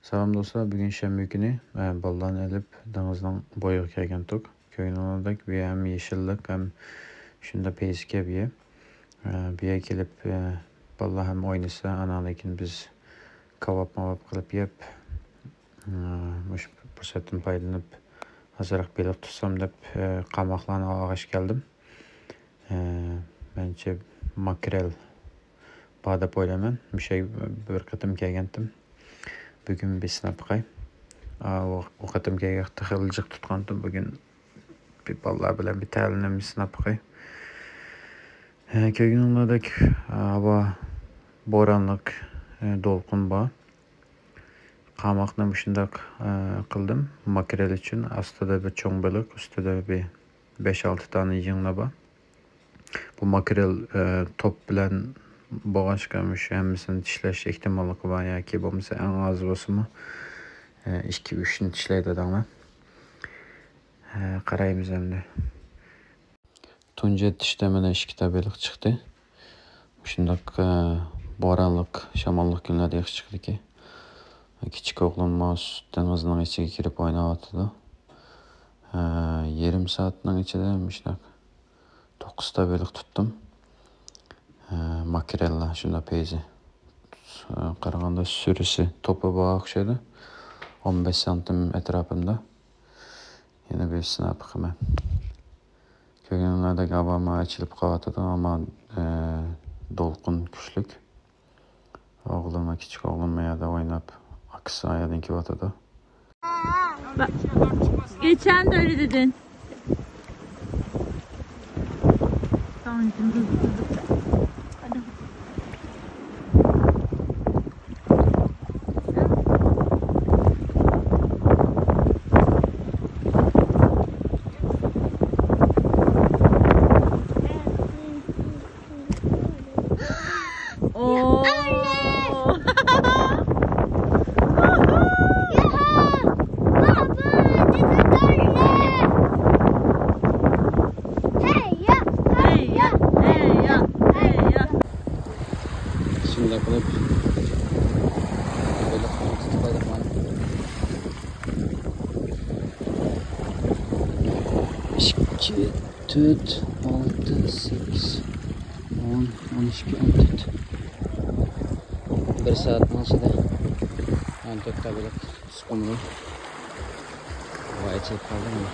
Salam dostlar, bugün şənbə günü ballarını elib dənizdən boyuq gəlgən tuk. Köyünəldək bir hem yeşillik hem şunda peyzike bir. Bir gelip ballar hem oynasa analıkin biz kavap kılıp yep. Muş fırsatın paylanıp hazırlık belirtip tutsam dep qamaklarına ağaç geldim. Bence makrel badap oylaman. Bir şey bir kıtım gelgendim. Bugün bir sinap qay. O qatım gəlgəqdə xilcik tutqandım. Bugün bir ballar bilen bir təlinim bir sinap qay. Köyünündək hava boranlıq dolqun ba. Qamaqны müşündək qıldım. Makrel üçün astıda bir çoğ balık, üstüdə bir 5-6 tane yığına ba. Bu makrel top bilen boğaçqamış həmmisini dişləş ehtimallığı var ya ki, bu mesela en az olsa mı 2-3'ünü dişləydi adamlar. Qarayımız hem de. Tunca dişləmene 2 tabelik çıktı. Şundaq boranlıq, şamanlıq günlərdə yaxşı çıxdı ki. Kiçik oğlum dənizin içine girip oynayatıdı. Yarım saatinin içinde şundaq 9 tabelik tuttum. Makrella şunda peyzi. Qaraganda sürüsü topu bağa oxşadı. 15 santim etrafında. Yine bir sinap qıma. Köyünlərdə qabama açılıb qavatıdı ama dolqun güçlük. Oğluma, küçük oğluma ya da oynap akısı ayadın ki vatıdı. Geçen de öyle dedin. Tamam, Şimdi yapılıp böyle tutup ayırman. 2, 4, 6, 8, 10, 12, 14. 1 saat nasıl da 14 tabelik sıkımlı. Vay çek kaldı mı?